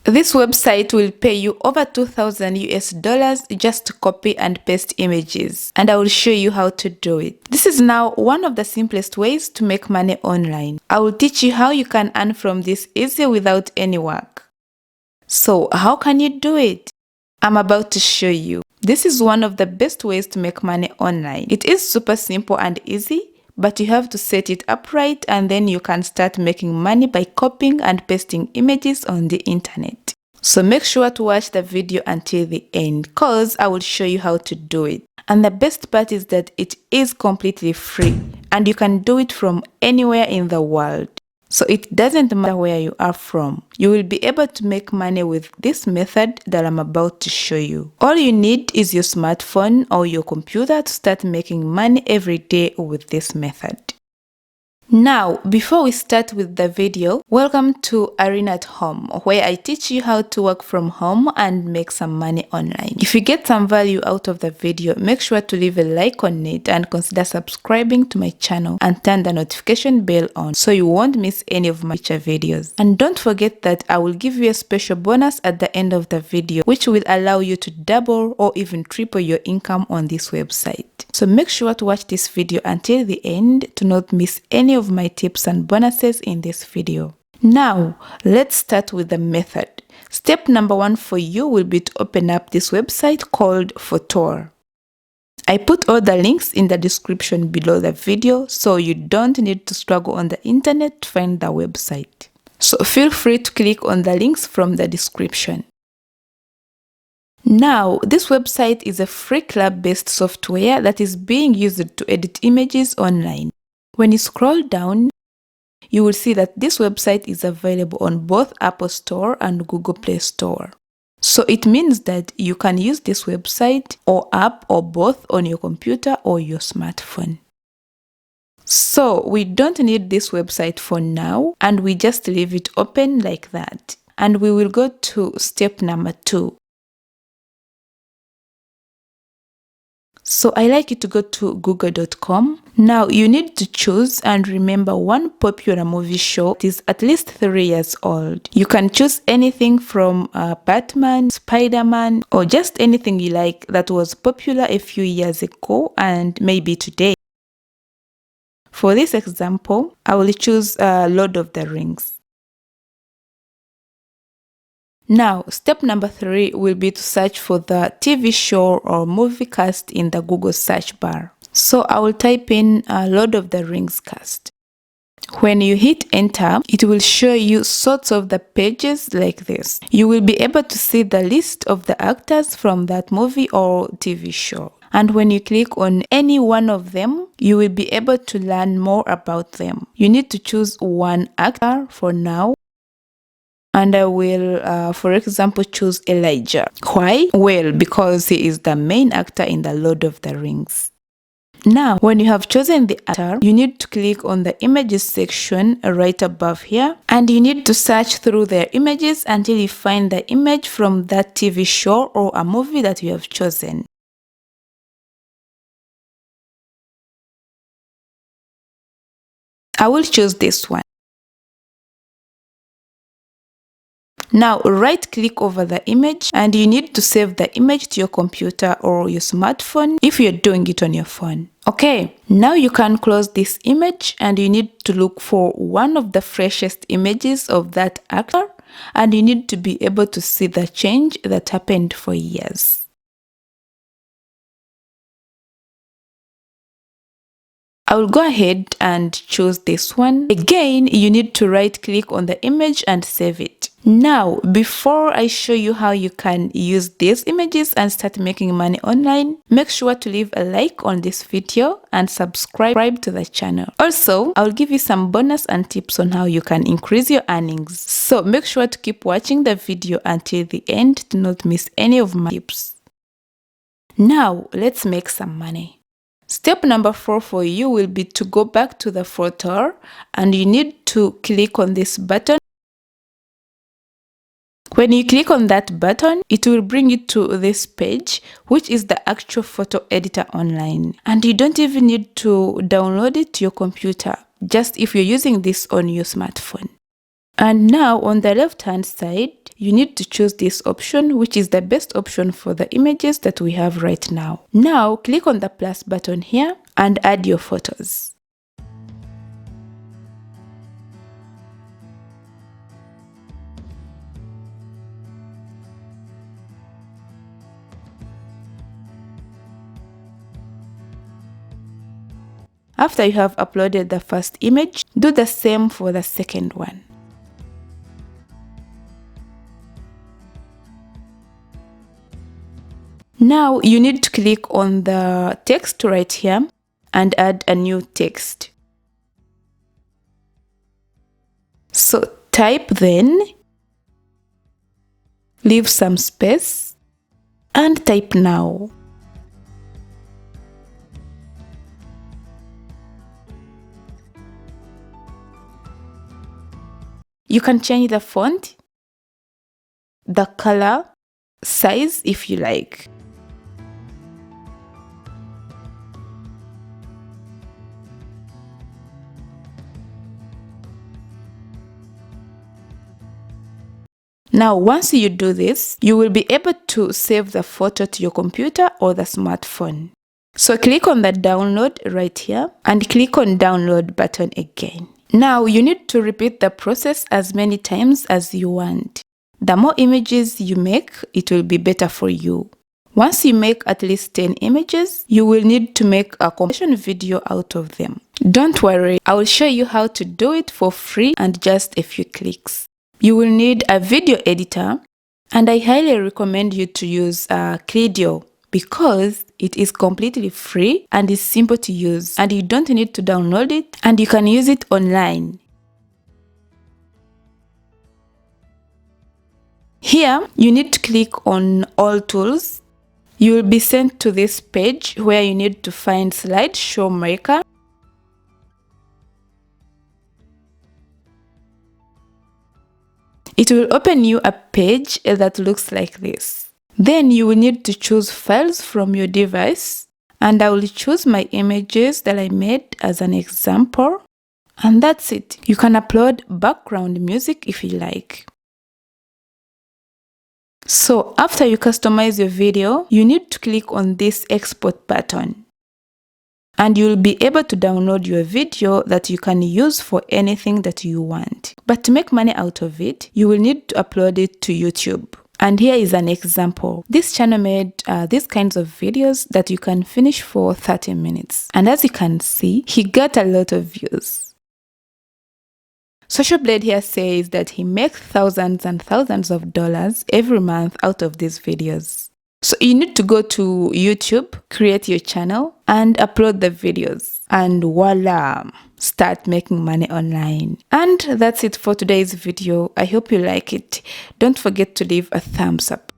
This website will pay you over 2,000 US dollars just to copy and paste images, and I will show you how to do it. This is now one of the simplest ways to make money online. I will teach you how you can earn from this easy without any work. So how can you do it? I'm about to show you. This is one of the best ways to make money online. It is super simple and easy, but you have to set it up right and then you can start making money by copying and pasting images on the internet. So make sure to watch the video until the end cause I will show you how to do it. And the best part is that it is completely free and you can do it from anywhere in the world. So it doesn't matter where you are from. You will be able to make money with this method that I'm about to show you. All you need is your smartphone or your computer to start making money every day with this method. Now, before we start with the video, welcome to Arena at Home, where I teach you how to work from home and make some money online. If you get some value out of the video, make sure to leave a like on it and consider subscribing to my channel and turn the notification bell on so you won't miss any of my future videos. And don't forget that I will give you a special bonus at the end of the video, which will allow you to double or even triple your income on this website. So make sure to watch this video until the end to not miss any of my tips and bonuses in this video. Now, let's start with the method. Step number 1 for you will be to open up this website called Photore. I put all the links in the description below the video, so you don't need to struggle on the internet to find the website. So feel free to click on the links from the description. Now, this website is a free cloud-based software that is being used to edit images online. When you scroll down, you will see that this website is available on both Apple Store and Google Play Store. So it means that you can use this website or app or both on your computer or your smartphone. So we don't need this website for now and we just leave it open like that. And we will go to step number 2. So I like you to go to google.com. Now you need to choose and remember one popular movie show that is at least 3 years old. You can choose anything from Batman, Spider-Man, or just anything you like that was popular a few years ago and maybe today. For this example, I will choose Lord of the Rings. Now, step number 3 will be to search for the TV show or movie cast in the Google search bar. So I will type in Lord of the Rings cast. When you hit enter, it will show you sorts of the pages like this. You will be able to see the list of the actors from that movie or TV show. And when you click on any one of them, you will be able to learn more about them. You need to choose one actor for now. And I will, for example, choose Elijah. Why? Well, because he is the main actor in the Lord of the Rings. Now, when you have chosen the actor, you need to click on the images section right above here. And you need to search through their images until you find the image from that TV show or a movie that you have chosen. I will choose this one. Now right click over the image and you need to save the image to your computer or your smartphone if you're doing it on your phone. Okay, now you can close this image and you need to look for one of the freshest images of that actor and you need to be able to see the change that happened for years. I will go ahead and choose this one. Again, you need to right click on the image and save it. Now, before I show you how you can use these images and start making money online, make sure to leave a like on this video and subscribe to the channel. Also, I'll give you some bonus and tips on how you can increase your earnings. So make sure to keep watching the video until the end to not miss any of my tips. Now, let's make some money. Step number 4 for you will be to go back to the Photore and you need to click on this button. When you click on that button, it will bring you to this page, which is the actual photo editor online. And you don't even need to download it to your computer, just if you're using this on your smartphone. And now on the left hand side, you need to choose this option, which is the best option for the images that we have right now. Now click on the plus button here and add your photos. After you have uploaded the first image, do the same for the second one. Now you need to click on the text right here and add a new text. So type then, leave some space, and type now. You can change the font, the color, size if you like. Now, once you do this, you will be able to save the photo to your computer or the smartphone. So click on the download right here and click on download button again. Now you need to repeat the process as many times as you want. The more images you make, it will be better for you. Once you make at least 10 images, you will need to make a compilation video out of them. Don't worry, I will show you how to do it for free and just a few clicks. You will need a video editor, and I highly recommend you to use Clidio because it is completely free and is simple to use, and you don't need to download it, and you can use it online. Here, you need to click on All Tools. You will be sent to this page where you need to find Slideshow Maker. It will open you a page that looks like this. Then you will need to choose files from your device, and I will choose my images that I made as an example, and that's it. You can upload background music if you like. So after you customize your video, you need to click on this export button, and you'll be able to download your video that you can use for anything that you want. But to make money out of it, you will need to upload it to YouTube. And here is an example. This channel made these kinds of videos that you can finish for 30 minutes. And as you can see, he got a lot of views. Social Blade here says that he makes thousands and thousands of dollars every month out of these videos. So you need to go to YouTube, create your channel, and upload the videos. And voila! Start making money online. And that's it for today's video. I hope you like it. Don't forget to leave a thumbs up.